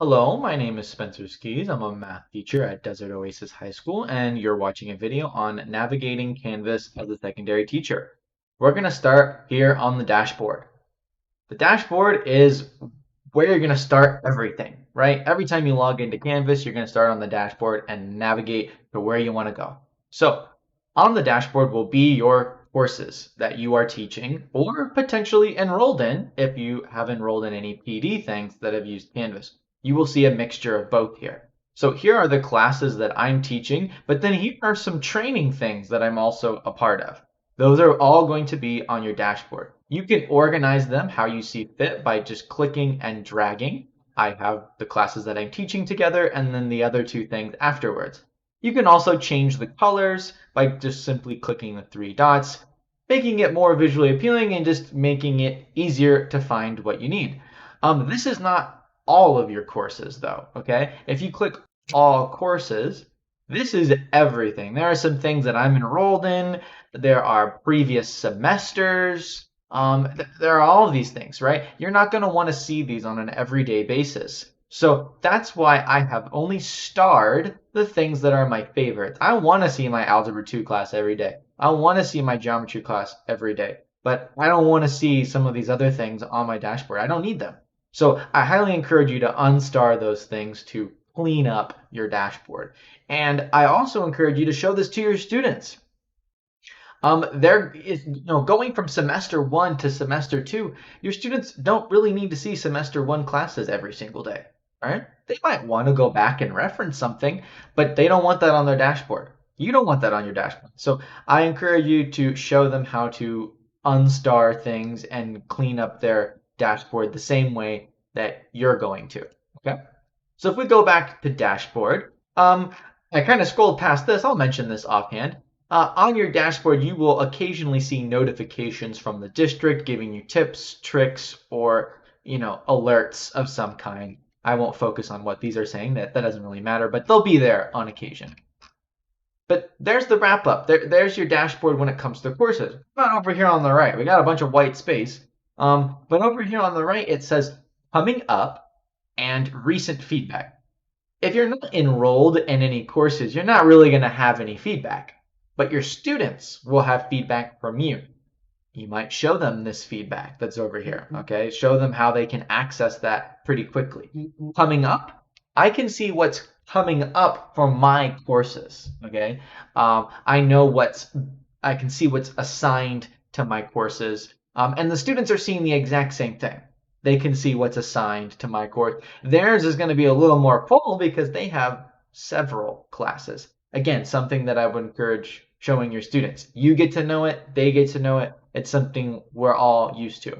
Hello, my name is Spencer Skis. I'm a math teacher at Desert Oasis High School, and you're watching a video on navigating Canvas as a secondary teacher. We're going to start here on the dashboard. The dashboard is where you're going to start everything, right? Every time you log into Canvas, you're going to start on the dashboard and navigate to where you want to go. So, on the dashboard will be your courses that you are teaching or potentially enrolled in if you have enrolled in any PD things that have used Canvas. You will see a mixture of both here. So here are the classes that I'm teaching, but then here are some training things that I'm also a part of. Those are all going to be on your dashboard. You can organize them how you see fit by just clicking and dragging. I have the classes that I'm teaching together and then the other two things afterwards. You can also change the colors by just simply clicking the three dots, making it more visually appealing and just making it easier to find what you need. This is not all of your courses though, okay? If you click all courses, this is everything. There are some things that I'm enrolled in. There are previous semesters. There are all of these things, right? You're not going to want to see these on an everyday basis. So that's why I have only starred the things that are my favorites. I want to see my Algebra 2 class every day. I want to see my Geometry class every day. But I don't want to see some of these other things on my dashboard. I don't need them. So I highly encourage you to unstar those things to clean up your dashboard. And I also encourage you to show this to your students. There is, going from semester one to semester two, your students don't really need to see semester one classes every single day, right? They might want to go back and reference something, but they don't want that on their dashboard. You don't want that on your dashboard. So I encourage you to show them how to unstar things and clean up their dashboard the same way that you're going to. Okay. So if we go back to dashboard, I kind of scrolled past this. I'll mention this offhand. On your dashboard, you will occasionally see notifications from the district giving you tips, tricks, or alerts of some kind. I won't focus on what these are saying. That doesn't really matter, but they'll be there on occasion. But there's the wrap up. There's your dashboard when it comes to courses. Not over here on the right. We got a bunch of white space. But over here on the right, it says coming up and recent feedback. If you're not enrolled in any courses, you're not really going to have any feedback. But your students will have feedback from you. You might show them this feedback that's over here, okay? Show them how they can access that pretty quickly. Coming up, I can see what's coming up for my courses, okay? I can see what's assigned to my courses, and the students are seeing the exact same thing. They can see what's assigned to my course. Theirs is going to be a little more full because they have several classes. Again, something that I would encourage showing your students. You get to know it, they get to know it. It's something we're all used to.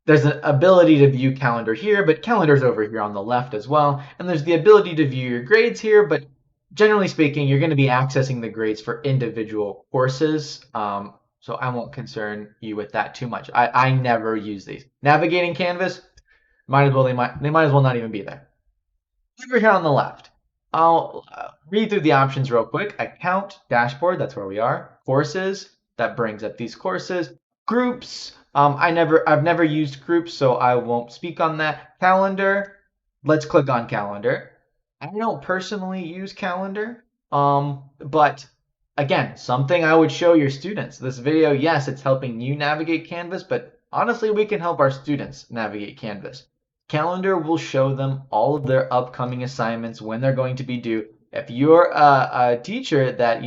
There's an ability to view calendar here, but calendar's over here on the left as well. And there's the ability to view your grades here, but generally speaking, you're going to be accessing the grades for individual courses. So I won't concern you with that too much. I never use these. Navigating Canvas, they might as well not even be there. Over here on the left, I'll read through the options real quick. Account, dashboard, that's where we are. Courses, that brings up these courses. Groups, I've never used groups, so I won't speak on that. Calendar, let's click on calendar. I don't personally use calendar, but again, something I would show your students. This video, yes, it's helping you navigate Canvas, but honestly, we can help our students navigate Canvas. Calendar will show them all of their upcoming assignments, when they're going to be due. If you're a teacher that,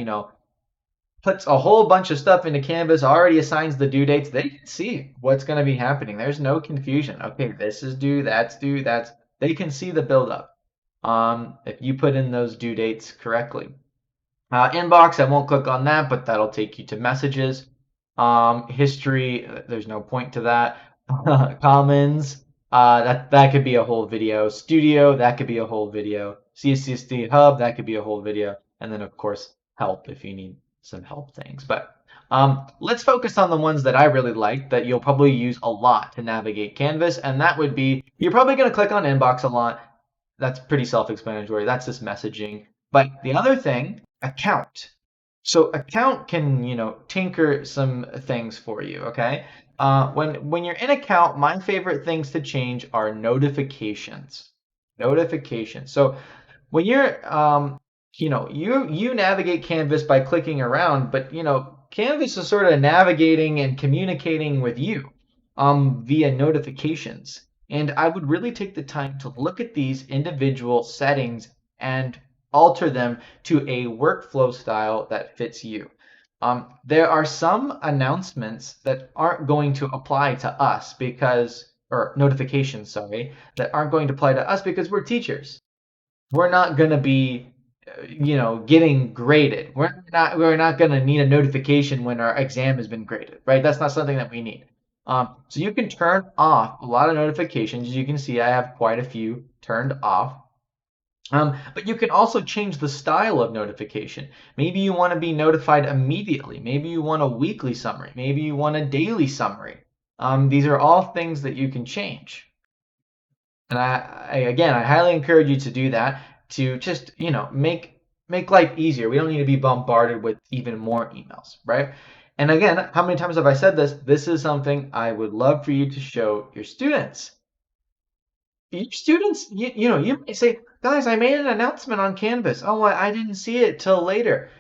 puts a whole bunch of stuff into Canvas, already assigns the due dates, they can see what's going to be happening. There's no confusion. Okay, this is due, they can see the buildup if you put in those due dates correctly. Inbox, I won't click on that, but that'll take you to messages. History, there's no point to that. Commons, that could be a whole video. Studio, that could be a whole video. CSSD Hub, that could be a whole video. And then, of course, help if you need some help things. But let's focus on the ones that I really like that you'll probably use a lot to navigate Canvas. And that would be, you're probably going to click on Inbox a lot. That's pretty self-explanatory. That's just messaging. But the other thing, account. So account can, tinker some things for you, okay? When you're in account, my favorite things to change are notifications. Notifications. So when you're you navigate Canvas by clicking around, but Canvas is sort of navigating and communicating with you via notifications. And I would really take the time to look at these individual settings and alter them to a workflow style that fits you. There are some announcements that aren't going to apply to us or notifications, sorry, that aren't going to apply to us because we're teachers. We're not going to be, getting graded. We're not going to need a notification when our exam has been graded, right? That's not something that we need. So you can turn off a lot of notifications. As you can see, I have quite a few turned off. But you can also change the style of notification. Maybe you want to be notified immediately. Maybe you want a weekly summary. Maybe you want a daily summary. These are all things that you can change. And I highly encourage you to do that to just, make life easier. We don't need to be bombarded with even more emails, right? And again, how many times have I said this? This is something I would love for you to show your students. Your students, you might say, guys, I made an announcement on Canvas. Oh, I didn't see it till later.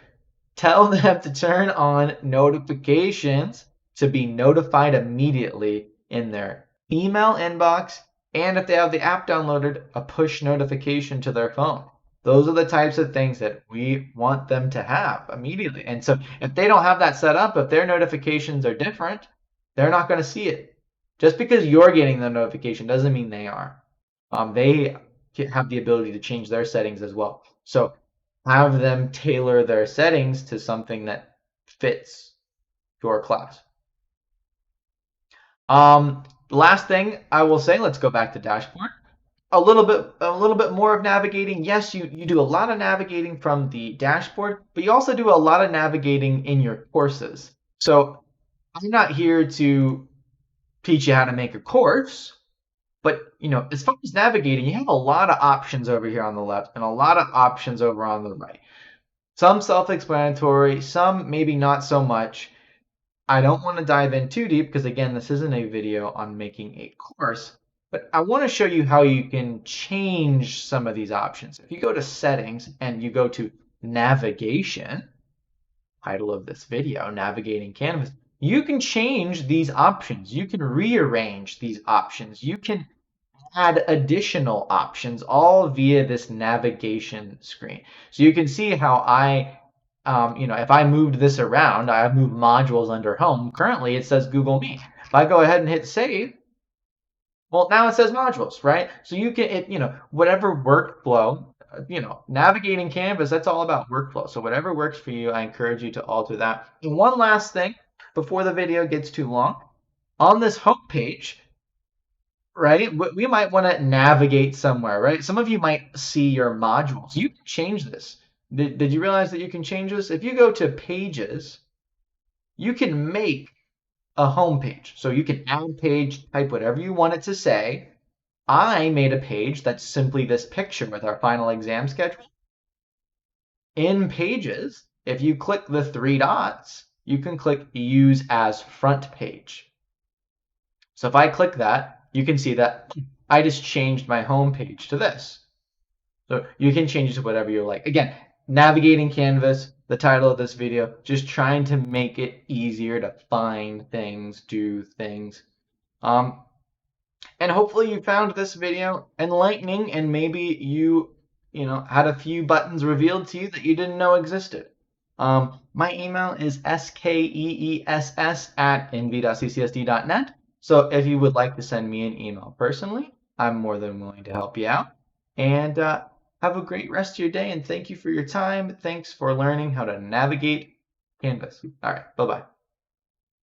Tell them to turn on notifications to be notified immediately in their email inbox, and if they have the app downloaded, a push notification to their phone. Those are the types of things that we want them to have immediately. And so if they don't have that set up, if their notifications are different, they're not going to see it. Just because you're getting the notification doesn't mean they are. They have the ability to change their settings as well. So have them tailor their settings to something that fits your class. Last thing I will say, let's go back to dashboard. A little bit more of navigating. Yes, you do a lot of navigating from the dashboard, but you also do a lot of navigating in your courses. So I'm not here to teach you how to make a course. But, as far as navigating, you have a lot of options over here on the left and a lot of options over on the right. Some self-explanatory, some maybe not so much. I don't want to dive in too deep because, again, this isn't a video on making a course, but I want to show you how you can change some of these options. If you go to settings and you go to navigation, title of this video, navigating Canvas, you can change these options. You can rearrange these options. You can add additional options all via this navigation screen. So you can see how if I moved this around, I have moved modules under home. Currently, it says Google Meet. If I go ahead and hit save, well, now it says modules, right? So you can, whatever workflow, navigating Canvas, that's all about workflow. So whatever works for you, I encourage you to alter that. And one last thing before the video gets too long, on this home page, right, we might want to navigate somewhere, right? Some of you might see your modules. You can change this. Did you realize that you can change this? If you go to pages, you can make a home page. So you can add page, type whatever you want it to say. I made a page that's simply this picture with our final exam schedule. In Pages, if you click the three dots, you can click Use as Front Page. So if I click that, you can see that I just changed my home page to this. So you can change it to whatever you like. Again, navigating Canvas, the title of this video, just trying to make it easier to find things, do things. And hopefully you found this video enlightening, and maybe you had a few buttons revealed to you that you didn't know existed. My email is skeess@nv.ccsd.net. So if you would like to send me an email personally, I'm more than willing to help you out. And have a great rest of your day, and thank you for your time. Thanks for learning how to navigate Canvas. All right, bye-bye.